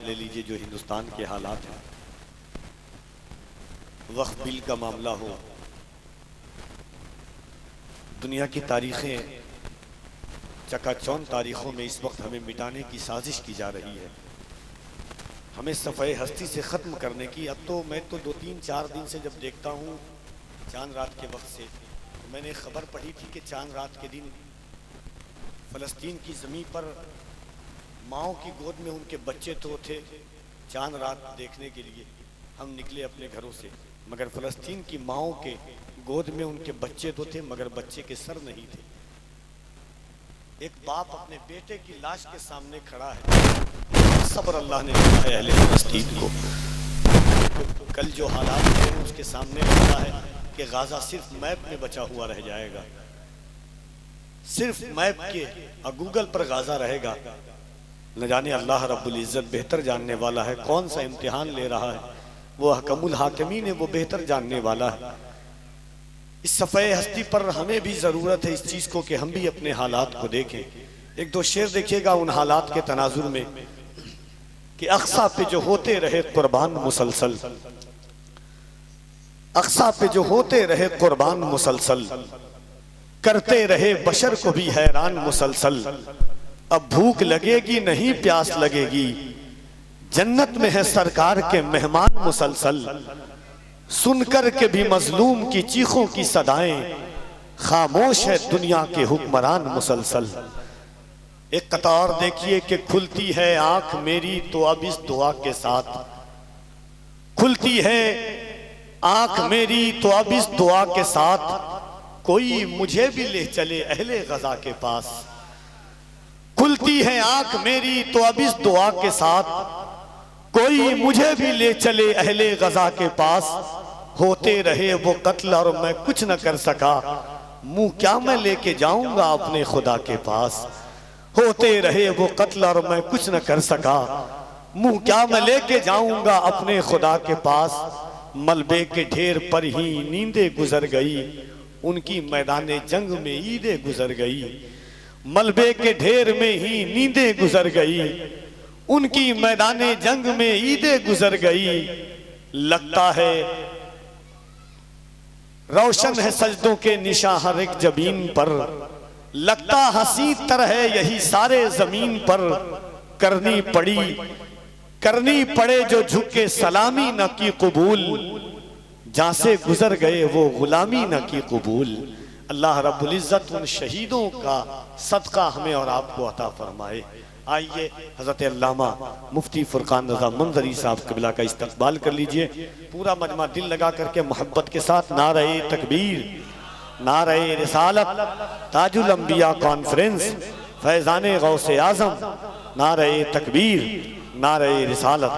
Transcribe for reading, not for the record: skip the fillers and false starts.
ले लीजिए जो हिंदुस्तान के हालात हैं, वक्फ बिल का मामला हो, दुनिया की तारीखें चकाचौंध तारीखों में इस वक्त हमें मिटाने की साजिश की जा रही है, हमें सफ़े हस्ती से ख़त्म करने की। अब तो मैं तो 2-3-4 दिन से जब देखता हूँ चांद रात के वक्त से, तो मैंने खबर पढ़ी थी कि चांद रात के दिन फ़लस्तीन की ज़मीन पर माओ की गोद में उनके बच्चे तो थे। चांद रात देखने के लिए हम निकले अपने घरों से, मगर फ़लस्तीन की माओ के गोद में उनके बच्चे तो थे मगर बच्चे के सर नहीं थे। एक बाप अपने बेटे की लाश के सामने खड़ा है। सब्र अल्लाह ने दिया है अहले फ़लस्तीन को। कल जो हालात हैं उसके सामने खड़ा है कि गाज़ा सिर्फ मैप में बचा हुआ रह जाएगा, सिर्फ मैप के और गूगल पर गाज़ा रहेगा। न जाने अल्लाह रब्बुल इज़्ज़त बेहतर जानने वाला है, कौन सा इम्तिहान ले रहा है, वो हकमुल हाकिमीन है, वो बेहतर जानने वाला है। इस सफ़े हस्ती पर हमें भी ज़रूरत है इस चीज़ को कि हम भी अपने हालात को देखें। एक दो शेर देखिएगा उन हालात के तनाजुर में कि अक्सा पे जो होते रहे कुर्बान मुसलसल, अक्सा पे जो होते रहे कुर्बान मुसलसल, करते रहे बशर को भी हैरान मुसलसल। अब भूख लगेगी नहीं प्यास लगेगी, जन्नत में है सरकार के मेहमान मुसलसल। सुनकर के भी मजलूम की चीखों की सदाएं, खामोश है दुनिया के हुक्मरान मुसलसल। एक कतार देखिए कि खुलती है आंख मेरी तो अब इस दुआ के साथ, खुलती है आंख मेरी तो अब इस दुआ के साथ, कोई मुझे भी ले चले अहले गजा के पास। खुलती है आंख मेरी तो अब इस दुआ के साथ, कोई मुझे भी ले चले अहले गजा के पास। होते रहे वो कत्ल और मैं कुछ न कर सका, मुंह क्या मैं लेके जाऊंगा अपने खुदा के पास। होते रहे वो कत्ल और मैं कुछ न कर सका, मुंह क्या मैं लेके जाऊंगा अपने खुदा के पास। मलबे के ढेर पर ही नींदें गुजर गई, उनकी मैदाने जंग में ईदें गुजर गई। मलबे के ढेर में ही नींदें गुजर गई, उनकी मैदाने जंग में ईदें गुजर गई। लगता है रोशन है सजदों के निशान हर एक जबीन पर, लगता हंसी तर है यही सारे जमीन पर। करनी पड़े जो झुके सलामी न की कबूल, जहां से गुजर गए वो गुलामी न की कबूल। अल्लाह रब्बुल इज़्ज़त उन शहीदों का सदका हमें और आपको अता फरमाए। आइए हज़रत अल्लामा मुफ्ती फुरकान रज़ा मंजरी साहब क़िबला का इस्तक़बाल कर लीजिए। पूरा मजमा दिल लगा करके मोहब्बत के साथ नारे तकबीर, नारे रिसालत, ताजुल अंबिया कॉन्फ्रेंस, फैज़ाने गौसे आज़म, नारे तकबीर, नारे रिसालत।